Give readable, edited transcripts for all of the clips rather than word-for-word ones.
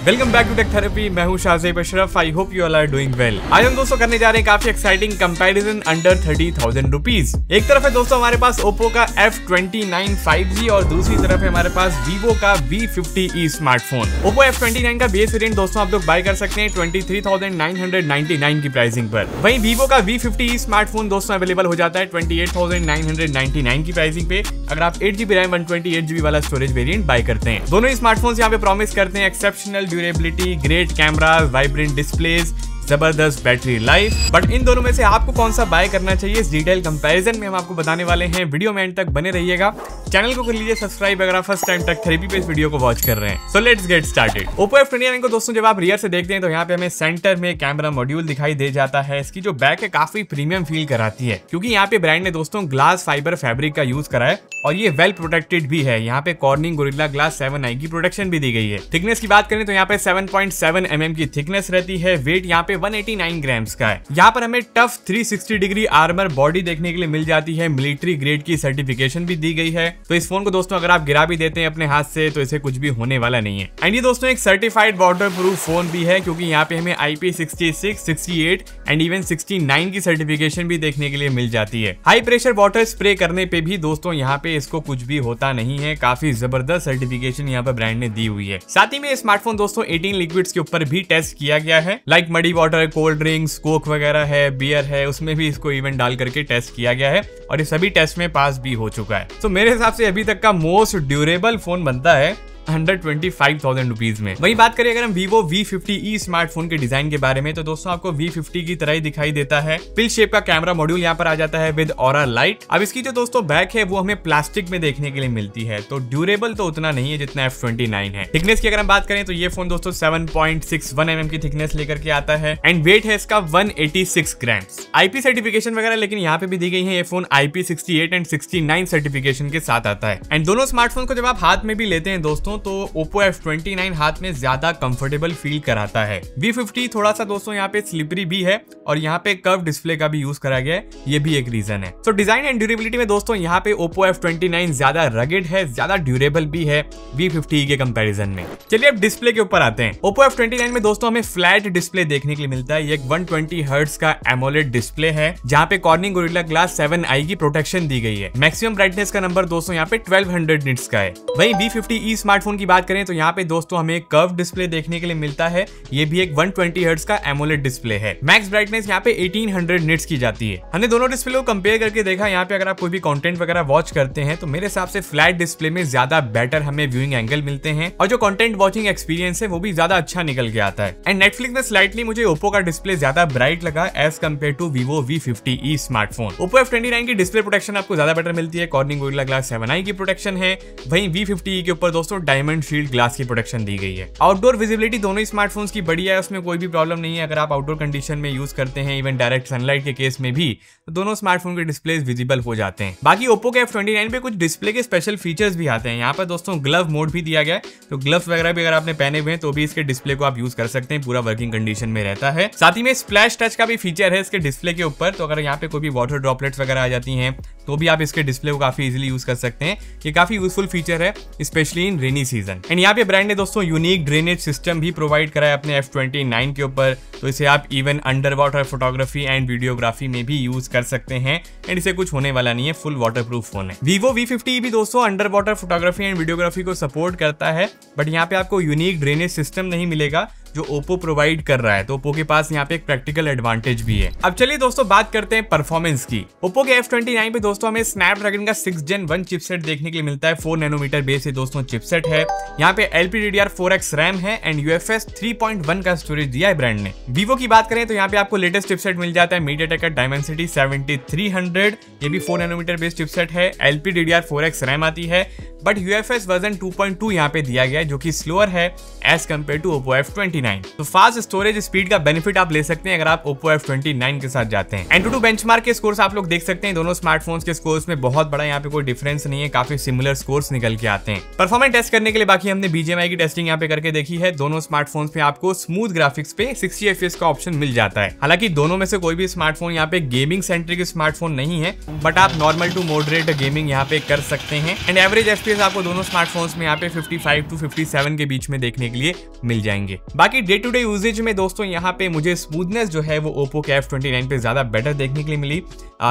Welcome back to tech therapy. मैं हूं Shahzeb Ashraf. I hope you all are doing well. आज हम दोस्तों करने जा रहे हैं काफी एक्साइटिंग कंपैरिजन अंडर 30,000 रुपीज। एक तरफ है दोस्तों हमारे पास ओप्पो का F29 5G और दूसरी तरफ है हमारे पास वीवो का V50e स्मार्टफोन। ओप्पो F29 का बेस वेरिएंट दोस्तों आप लोग बाय कर सकते हैं 23,999 की प्राइसिंग पर। वहीं वीवो का V50e स्मार्टफोन दोस्तों अवेलेबल हो जाता है 28,999 की प्राइसिंग पे, अगर आप 8GB रैम 128GB वाला स्टोरेज वेरिएंट बाय करते हैं। दोनों ही स्मार्टफोन्स यहाँ पे प्रॉमिस करते हैं exceptional durability, great cameras, vibrant displays, जबरदस्त बैटरी लाइफ। बट इन दोनों में से आपको कौन सा बाय करना चाहिए इस डिटेल कंपैरिजन में हम आपको बताने वाले हैं। वीडियो में एंड तक बने रहिएगा। चैनल को कर लीजिए सब्सक्राइब अगर आप फर्स्ट टाइम टेक थेरेपी पे इस वीडियो को वॉच कर रहे हैं। So let's get started. Oppo F29 को दोस्तों जब आप रियर से देखते हैं तो यहाँ पे हमें सेंटर में कैमरा मॉड्यूल दिखाई दे जाता है। इसकी जो बैक है काफी प्रीमियम फील कराती है, क्योंकि यहाँ पे ब्रांड ने दोस्तों ग्लास फाइबर फैब्रिक का यूज करा है और ये वेल प्रोटेक्टेड भी है। यहाँ पे कॉर्निंग गोरिल्ला ग्लास 7i की प्रोटेक्शन भी दी गई है। थिकनेस की बात करें तो यहाँ पे 7.7 mm की थिकनेस रहती है। वेट यहाँ पे 189 ग्राम्स का है। यहाँ पर हमें टफ 360 डिग्री आर्मर बॉडी देखने के लिए मिल जाती है। मिलिट्री ग्रेड की सर्टिफिकेशन भी दी गई है। तो इस फोन को दोस्तों अगर आप गिरा भी देते हैं अपने हाथ से तो इसे कुछ भी होने वाला नहीं है। एंड ये दोस्तों एक सर्टिफाइड वाटर प्रूफ फोन भी है, क्योंकि यहाँ पे हमें IP66, 68 एंड इवन 69 की सर्टिफिकेशन भी देखने के लिए मिल जाती है। हाई प्रेशर वाटर स्प्रे करने पे भी दोस्तों यहाँ पे इसको कुछ भी होता नहीं है। काफी जबरदस्त सर्टिफिकेशन यहाँ पर ब्रांड ने दी हुई है। साथ ही में स्मार्टफोन दोस्तों 18 लिक्विड्स के ऊपर भी टेस्ट किया गया है, like muddy water, cold drinks, Coke वगैरह है, बियर है, उसमें भी इसको इवन डाल करके टेस्ट किया गया है और ये सभी टेस्ट में पास भी हो चुका है। तो मेरे हिसाब से अभी तक का मोस्ट ड्यूरेबल फोन बनता है अंडर 25,000 रुपीज में। वही बात करें अगर हम वीवो V50e स्मार्टफोन के डिजाइन के बारे में तो दोस्तों आपको V50 की तरह ही दिखाई देता है। पिल शेप का कैमरा मॉड्यूल यहाँ पर आ जाता है विद ऑरा लाइट। अब इसकी जो दोस्तों बैक है वो हमें प्लास्टिक में देखने के लिए मिलती है, तो ड्यूरेबल तो उतना नहीं है जितना F29 है। थिकनेस की अगर हम बात करें तो ये फोन दोस्तों 7.61 mm की थिकनेस लेकर के आता है एंड वेट है इसका 186 ग्राम्स। IP सर्टिफिकेशन वगैरह लेकिन यहाँ पे भी दी गई है। ये फोन IP68 एंड 69 सर्टिफिकेशन के साथ आता है। एंड दोनों स्मार्टफोन को जब आप हाथ में भी लेते हैं दोस्तों तो ओप्पो F29 हाथ में ज्यादा कंफर्टेबल फील कराता है। V50 थोड़ा सा दोस्तों यहाँ पे स्लिपरी भी है और यहाँ पे कर्व डिस्प्ले का भी यूज करा गया है, ये भी एक रीजन है। तो डिजाइन एंड ड्यूरेबिलिटी में दोस्तों यहाँ पे ओप्पो F29 ज्यादा रगेड है, ज्यादा ड्यूरेबल भी है V50 के कंपैरिजन में। चलिए अब डिस्प्ले के ऊपर आते हैं। ओप्पो F29 में दोस्तों हमें फ्लैट डिस्प्ले देखने के लिए मिलता है। ये एक 120 हर्ट्ज का एमोलेड डिस्प्ले है, जहाँ पे कॉर्निंग गोरिल्ला ग्लास 7i की प्रोटेक्शन दी गई है। मैक्सिमम ब्राइटनेस का नंबर दोस्तों यहाँ पे 1200 निट्स का है। वहीं V50e स्मार्टफोन की बात करें तो यहाँ पे दोस्तों हमें कर्व डिस्प्ले देखने के लिए मिलता है। ये भी एक 120 हर्ट्ज का एमोलेड डिस्प्ले है। मैक्स ब्राइटनेस यहाँ पे 1800 निट्स की जाती है। हमने दोनों डिस्प्ले को कंपेयर करके देखा। यहाँ पे अगर आप कोई भी कंटेंट वगैरह वॉच करते हैं तो मेरे हिसाब से फ्लैट डिस्प्ले में ज्यादा बेटर हमें व्यूइंग एंगल मिलते हैं और जो कंटेंट वॉचिंग एक्सपीरियंस है वो भी ज्यादा अच्छा निकल के आता है। एंड नेटफ्लिक्स में स्लाइटली मुझे ओप्पो का डिस्प्ले ज्यादा ब्राइट लगा as compare to Vivo V50e smartphone. Oppo F29 की डिस्प्ले प्रोटेक्शन आपको ज्यादा बेटर मिलती है। कॉर्निंग गोरिल्ला ग्लास 7i की प्रोटेक्शन है। वहीं V50e के ऊपर दोस्तों डायमंड शील्ड ग्लास की प्रोटेक्शन दी गई है। आउटडोर विजिबिलिटी दोनों ही स्मार्टफोन्स की बढ़िया है, उसमें कोई भी प्रॉब्लम नहीं है। अगर आप आउटडोर कंडीशन में यूज करते हैं इवन डायरेक्ट सनलाइट के केस में भी तो दोनों स्मार्टफोन के डिस्प्लेस विजिबल हो जाते हैं। बाकी ओप्पो के F29 पे कुछ डिस्प्ले के स्पेशल फीचर्स भी आते हैं। यहाँ पर दोस्तों ग्लव मोड भी दिया गया है, तो ग्लव्स वगैरह भी अगर आपने पहने हुए हैं तो भी इसके डिस्प्ले को आप यूज कर सकते हैं, पूरा वर्किंग कंडीशन में रहता है। साथ ही में स्प्लैश टच का भी फीचर है इसके डिस्प्ले के ऊपर, तो अगर यहाँ पे कोई भी वाटर ड्रॉपलेट्स वगैरह आ जाती हैं तो भी आप इसके डिस्प्ले को काफी इजीली यूज कर सकते हैं। ये काफी यूजफुल फीचर है specially in rainy season. And यहाँ पे ब्रांड ने दोस्तों यूनिक ड्रेनेज सिस्टम भी प्रोवाइड करा है अपने F29 के ऊपर, तो इसे आप even under water photography and videography में भी यूज कर सकते हैं एंड इसे कुछ होने वाला नहीं है। फुल वाटरप्रूफ फोन है। वीवो V50 भी दोस्तों under water photography and videography को सपोर्ट करता है, बट यहाँ पे आपको यूनिक ड्रेनेज सिस्टम नहीं मिलेगा जो ओप्पो प्रोवाइड कर रहा है। तो ओप्पो के पास यहाँ पे एक प्रैक्टिकल एडवांटेज भी है। अब चलिए दोस्तों बात करते हैं परफॉर्मेंस की। ओप्पो के F29 पे दोस्तों हमें स्नैपड्रैगन का 6th Gen 1 चिपसेट देखने के लिए मिलता है। 4 नैनोमीटर बेस से दोस्तों चिपसेट है। यहाँ पे LPDDR4X रैम है एंड UFS 3.1 का स्टोरेज दिया है ब्रांड ने। वीवो की बात करें तो यहाँ पे आपको लेटेस्ट चिपसेट मिल जाता है MediaTek का Dimensity 7300। ये भी 4 नैनोमीटर बेस चिपसेट है। LPDDR4X रैम आती है बट UFS वर्जन 2.2 यहाँ पे दिया गया है, जो कि स्लोअर है as compare to Oppo F29। F29। तो फास्ट स्टोरेज स्पीड का बेनिफिट आप ले सकते हैं अगर आप Oppo F29 के साथ जाते हैं। Antutu बेंचमार्क के स्कोर्स आप लोग देख सकते हैं, दोनों स्मार्टफोन्स के स्कोर्स में बहुत बड़ा यहाँ पे कोई डिफरेंस नहीं है, काफी सिमिलर स्कोर्स निकल के आते हैं। परफॉर्मेंस टेस्ट करने के लिए बाकी हमने BGMI की टेस्टिंग यहाँ पे करके देखी है। दोनों स्मार्टफोन्स पे आपको स्मूथ ग्राफिक्स पे 60 FPS का ऑप्शन मिल जाता है। हालांकि दोनों में से कोई भी स्मार्टफोन यहाँ पे गेमिंग सेंट्रिक स्मार्टफोन नहीं है, बट आप नॉर्मल टू मॉडरेट गेमिंग यहाँ पे कर सकते हैं। एंड एवरेज FPS आपको दोनों स्मार्टफोन्स में यहाँ पे 55 टू 57 के बीच में देखने के लिए मिल जाएंगे। बाकी डे टू डे यूजेज में दोस्तों यहाँ पे मुझे स्मूथनेस जो है वो Oppo के F29 पे ज्यादा बेटर देखने के लिए मिली।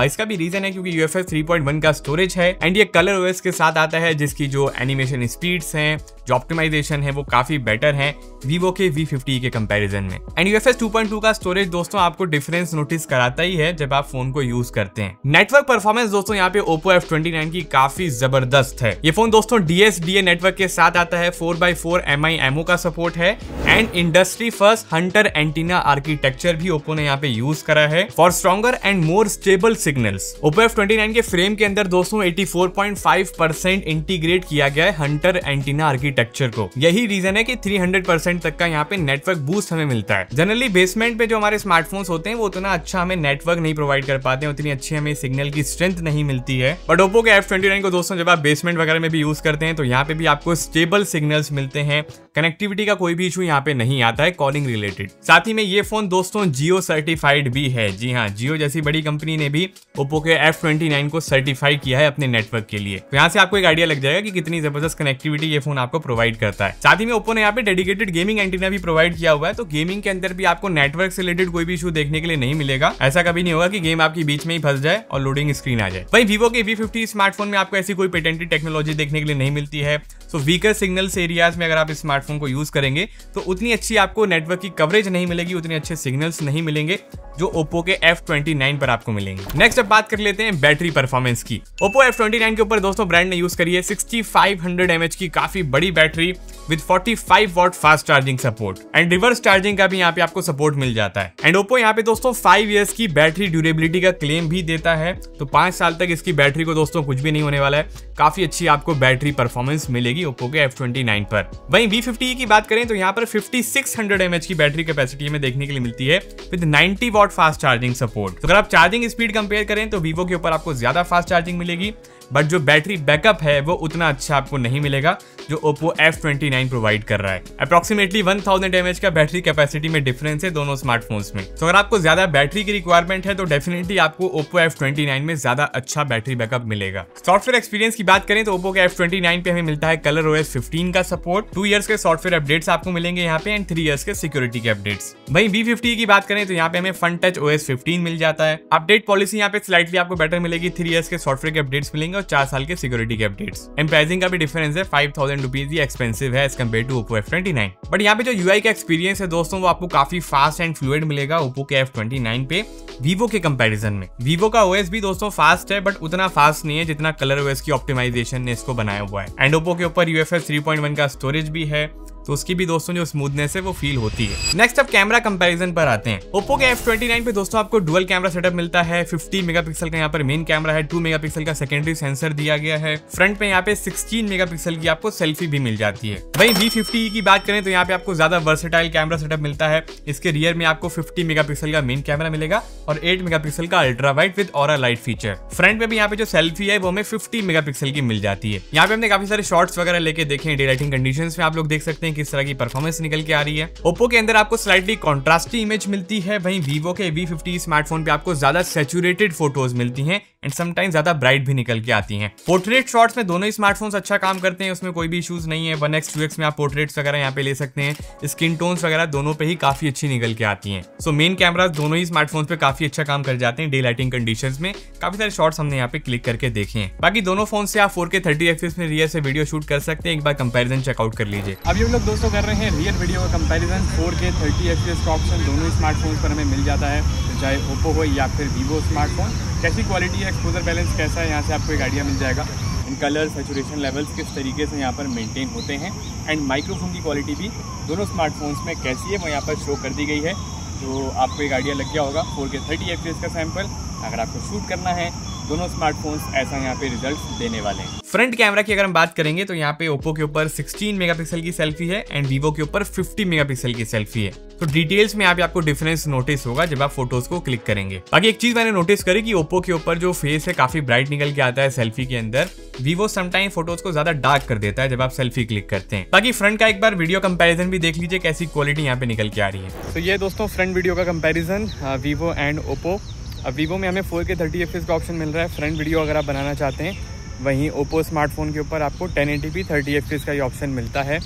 इसका भी रीजन है क्योंकि UFS 3.1 का स्टोरेज है एंड ये कलर OS के साथ आता है, जिसकी जो एनिमेशन स्पीड्स हैं, जो ऑप्टिमाइजेशन है वो काफी बेटर है Vivo के V50 के कंपैरिजन में। एंड UFS 2.2 का स्टोरेज दोस्तों आपको डिफरेंस नोटिस कराता ही है जब आप फोन को यूज करते हैं। नेटवर्क परफॉर्मेंस दोस्तों यहाँ पे Oppo F29 की काफी जबरदस्त है। ये फोन दोस्तों DSDA नेटवर्क के साथ आता है, 4x4 MIMO का सपोर्ट है and industry first Hunter antenna architecture भी Oppo ने यहाँ पे यूज करा है for stronger and more stable signals. Oppo F29 के फ्रेम के अंदर दोस्तों 84.5% इंटीग्रेट किया गया है हंटर एंटीना आर्किटेक्चर को। यही रीजन है कि 300% तक का यहाँ पे नेटवर्क बूस्ट हमें मिलता है। जनरली बेसमेंट पे जो हमारे स्मार्टफोन्स होते हैं वो उतना अच्छा हमें नेटवर्क नहीं प्रोवाइड कर पाते हैं, उतनी अच्छी हमें सिग्नल की स्ट्रेंथ नहीं मिलती है। बट Oppo के F29 को दोस्तों जब आप बेसमेंट वगैरह में भी यूज करते हैं तो यहाँ पे भी आपको स्टेबल सिग्नल्स मिलते हैं, कनेक्टिविटी का कोई भी इशू यहाँ पे नहीं आता है कॉलिंग रिलेटेड। साथ ही में ये फोन दोस्तों जियो सर्टिफाइड भी है। जी हाँ, जियो जैसी बड़ी कंपनी ने भी Oppo के F29 को सर्टिफाई किया है अपने नेटवर्क के लिए। तो यहाँ से आपको एक आइडिया लग जाएगा कि कितनी जबरदस्त कनेक्टिविटी ये फोन आपको प्रोवाइड करता है। साथ ही में Oppo ने यहाँ पे डेडिकेटेड गेमिंग एंटीना भी प्रोवाइड किया हुआ है, तो गेमिंग के अंदर भी आपको नेटवर्क से रिलेटेड कोई भी इशू देखने के लिए नहीं मिलेगा। ऐसा कभी नहीं होगा कि गेम आपकी बीच में ही फंस जाए और लोडिंग स्क्रीन आ जाए। वहीं Vivo के V50 स्मार्टफोन में आपको ऐसी कोई पेटेंटेड टेक्नोलॉजी देखने के लिए नहीं मिलती है। सो वीकर सिग्नल्स एरियाज में अगर आप इस स्मार्टफोन को यूज करेंगे तो उतनी अच्छी आपको नेटवर्क की कवरेज नहीं मिलेगी, उतने अच्छे सिग्नल्स नहीं मिलेंगे जो Oppo के F29 पर आपको मिलेंगे। नेक्स्ट अब बात कर लेते हैं बैटरी परफॉर्मेंस की। Oppo F29 के ऊपर दोस्तों ब्रांड ने यूज करी है 6500 mAh की काफी बड़ी battery with 45 watt fast charging support and reverse charging का भी यहाँ पे आपको सपोर्ट मिल जाता है। एंड Oppo यहाँ पे दोस्तों 5 इयर्स की बैटरी ड्यूरेबिलिटी का क्लेम भी देता है, तो 5 साल तक इसकी बैटरी को दोस्तों कुछ भी नहीं होने वाला है। काफी अच्छी आपको बैटरी परफॉर्मेंस मिलेगी Oppo के F29 पर। वहीं V50 की बात करें तो यहाँ पर 5600 mAh की बैटरी कैपेसिटी में देखने के लिए मिलती है with 90 watt fast charging support. तो अगर आप चार्जिंग स्पीड कंपेयर करें तो Vivo के ऊपर आपको ज्यादा फास्ट चार्जिंग मिलेगी, बट जो बैटरी बैकअप है वो उतना अच्छा आपको नहीं मिलेगा जो Oppo F29 प्रोवाइड कर रहा है। अप्रोक्सीमेटली 1000 mAh का बैटरी कैपेसिटी में डिफरेंस है दोनों स्मार्टफोन्स में। तो अगर आपको ज्यादा बैटरी की रिक्वायरमेंट है तो डेफिनेटली आपको Oppo F29 में ज्यादा अच्छा बैटरी बैकअप मिलेगा। सॉफ्टवेयर एक्सपीरियंस की बात करें तो Oppo के F29 पे हमें मिलता है कलर OS 15 का सपोर्ट, 2 इयर्स के सॉफ्टवेयर अपडेट्स आपको मिलेंगे यहाँ पे एंड 3 इयर्स के सिक्योरिटी के अपडेट्स। वहीं V50 की बात करें तो यहाँ पे हमें फन टच OS 15 मिल जाता है। अपडेट पॉलिसी यहाँ पे स्लाइटली आपको बेटर मिलेगी, 3 इयर्स के सॉफ्टवेयर के अपडेट्स मिलेंगे और 4 साल के सिक्योरिटी के अपडेट्स। एंड प्राइसिंग का भी डिफरेंस है, 5000 रुपीज ही एक्सपेंसिव है as compare to Oppo F29। But यहाँ पे जो UI का एक्सपीरियंस है दोस्तों वो आपको काफी फास्ट एंड फ्लूइड मिलेगा Oppo के F29 पे Vivo के कंपैरिजन में। Vivo का OS भी दोस्तों फास्ट है बट उतना फास्ट नहीं है जितना कलर OS की ऑप्टिमाइजेशन ने इसको बनाया हुआ है। एंड Oppo के ऊपर UFS 3.1 का स्टोरेज भी है, तो उसकी भी दोस्तों जो स्मूथनेस है वो फील होती है। नेक्स्ट अब कैमरा कंपैरिजन पर आते हैं। Oppo के F29 पे दोस्तों आपको डुअल कैमरा सेटअप मिलता है। 50 मेगापिक्सल का यहाँ पर मेन कैमरा है, 2 मेगापिक्सल का सेकेंडरी सेंसर दिया गया है। फ्रंट पे यहाँ पे 16 मेगापिक्सल की आपको सेल्फी भी मिल जाती है। वहीं V50 की बात करें तो यहाँ पे आपको ज्यादा वर्सेटाइल कैमरा सेटअप मिलता है। इसके रियर में आपको 50 मेगापिक्सल का मेन कैमरा मिलेगा और 8 मेगापिक्सल का ultra wide with aura light feature. Front पे भी यहाँ पे जो सेल्फी है वो हमें 50 मेगापिक्सल की मिल जाती है। यहाँ पे हमने काफी सारे शॉट्स वगैरह लेके देखे हैं, डे लाइटिंग कंडीशंस में आप लोग देख सकते हैं किस तरह की परफॉर्मेंस निकल के आ रही है। Oppo के अंदर आपको स्लाइटली कॉन्ट्रास्टी इमेज मिलती है, वहीं Vivo के V50 स्मार्टफोन पे आपको ज्यादा सैचुरेटेड फोटोज मिलती हैं एंड समटाइम्स ज्यादा ब्राइट भी निकल के आती हैं। पोर्ट्रेट शॉट्स में दोनों ही स्मार्टफोन्स अच्छा काम करते हैं, उसमें कोई भी इश्यूज नहीं है। 1x 2x में आप पोर्ट्रेट्स वगैरह यहाँ पे ले सकते हैं। स्किन टोन्स वगैरह दोनों पे ही काफी अच्छी निकल के आती हैं। सो मेन कैमरा दोनों ही स्मार्टफोन्स पे काफी अच्छा काम कर जाते हैं। डे लाइटिंग कंडीशंस में काफी सारे शॉट्स हमने यहाँ पे क्लिक करके देखे हैं। बाकी दोनों फोन से आप 4K 30 FPS में रियर से वीडियो शूट कर सकते हैं। एक बार कंपैरिजन चेकआउट कर लीजिए। अभी हम लोग दोस्तों कर रहे हैं रियर वीडियो का कंपैरिजन। 4K 30 FPS का ऑप्शन दोनों ही स्मार्टफोन्स पर हमें मिल जाता है, चाहे Oppo हो या फिर Vivo स्मार्टफोन। कैसी क्वालिटी है, एक्सपोजर बैलेंस कैसा है, यहाँ से आपको एक आइडिया मिल जाएगा। इन कलर सैचुरेशन लेवल्स किस तरीके से यहाँ पर मेंटेन होते हैं एंड माइक्रोफोन की क्वालिटी भी दोनों स्मार्टफोन्स में कैसी है वो यहाँ पर शो कर दी गई है, तो आपको एक आइडिया लग गया होगा। 4K 30 FPS का सैंपल अगर आपको शूट करना है, दोनों स्मार्टफोन्स ऐसा यहाँ पे रिजल्ट्स देने वाले हैं। फ्रंट कैमरा की अगर हम बात करेंगे तो यहाँ पे ओप्पो के ऊपर 16 मेगापिक्सल की सेल्फी है एंड वीवो के ऊपर 50 मेगापिक्सल की सेल्फी है। तो डिटेल्स में यहाँ पे आपको डिफरेंस नोटिस होगा जब आप फोटोज को क्लिक करेंगे। बाकी एक चीज मैंने नोटिस करी कि ओप्पो के ऊपर जो फेस है काफी ब्राइट निकल के आता है सेल्फी के अंदर। वीवो समटाइम फोटोज को ज्यादा डार्क कर देता है जब आप सेल्फी क्लिक करते हैं। बाकी फ्रंट का एक बार वीडियो कंपैरिजन भी देख लीजिए कैसी क्वालिटी यहाँ पे निकल के आ रही है। तो ये दोस्तों फ्रंट वीडियो का कंपैरिजन वीवो एंड ओप्पो। अब वीवो में हमें 4K 30 FPS का ऑप्शन मिल रहा है फ्रंट वीडियो अगर आप बनाना चाहते हैं, वहीं ओप्पो स्मार्टफोन के ऊपर आपको 1080p 30 FPS का ये ऑप्शन मिलता है।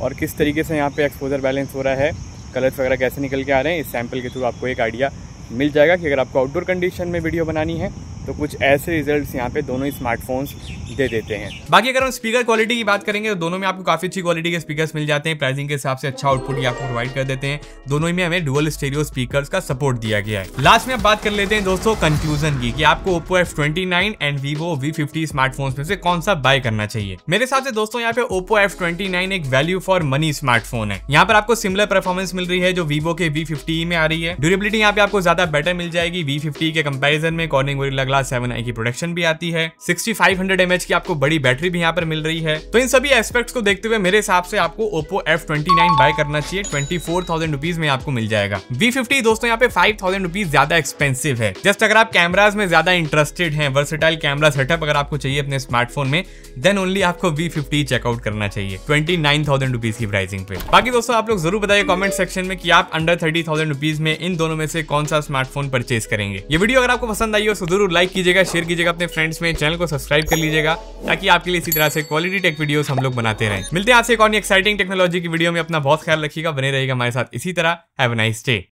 और किस तरीके से यहाँ पे एक्सपोजर बैलेंस हो रहा है, कलर्स वगैरह कैसे निकल के आ रहे हैं, इस सैंपल के थ्रू आपको एक आइडिया मिल जाएगा कि अगर आपको आउटडोर कंडीशन में वीडियो बनानी है तो कुछ ऐसे रिजल्ट्स यहाँ पे दोनों ही स्मार्टफोन्स दे देते हैं। बाकी अगर हम स्पीकर क्वालिटी की बात करेंगे तो दोनों में आपको काफी अच्छी क्वालिटी के स्पीकर्स मिल जाते हैं। प्राइसिंग के हिसाब से अच्छा आउटपुट आपको प्रोवाइड कर देते हैं। दोनों ही में हमें डुअल स्टीरियो स्पीकर्स का सपोर्ट दिया गया है। लास्ट में आप बात कर लेते हैं दोस्तों कंक्लूजन की कि आपको Oppo F29 and Vivo V50 smartphones में से कौन सा बाय करना चाहिए। मेरे हिसाब से दोस्तों यहाँ पे ओप्पो F29 एक वैल्यू फॉर मनी स्मार्टफोन है। यहाँ पर आपको सिमिलर परफॉर्मेंस मिल रही है जो वीवो के V50 में आ रही है। ड्यूरेबिलिटी यहाँ पे आपको ज्यादा बेटर मिल जाएगी V50 के कंपैरिजन में। कॉर्निंग गोरिल्ला ग्लास 7i की प्रोडक्शन भी आती है। 6500 mAh की आपको बड़ी बैटरी भी यहाँ पर मिल रही है। तो इन सभी एस्पेक्ट्स को देखते हुए मेरे हिसाब से आपको ओप्पो F29 बाय करना चाहिए। 24,000 रुपीज में आपको मिल जाएगा। V50 दोस्तों यहाँ पे 5,000 रुपीज ज्यादा एक्सपेंसिव है। जस्ट अगर आप कैमराज में ज्यादा इंटरेस्टेड हैं, वर्सेटाइल कैमरा सेटअप अगर आपको चाहिए अपने स्मार्टफोन में, देन ओनली आपको V50 चेकआउट करना चाहिए 29,000 रुपीज की प्राइसिंग पे। बाकी दोस्तों आप लोग जरूर बताइए कमेंट सेक्शन में कि आप अंडर 30,000 रुपीज में इन दोनों में से कौन सा स्मार्टफोन परचेज करेंगे। ये वीडियो अगर आपको पसंद आई हो तो जरूर लाइक कीजिएगा, शेयर कीजिएगा अपने फ्रेंड्स में, चैनल को सब्सक्राइब कर लीजिएगा ताकि आपके लिए इसी तरह से क्वालिटी टेक वीडियोस हम लोग बनाते रहें। मिलते हैं आपसे एक और एक्साइटिंग टेक्नोलॉजी की वीडियो में। अपना बहुत ख्याल रखिएगा, बने रहिएगा हमारे साथ इसी तरह। Have a nice day.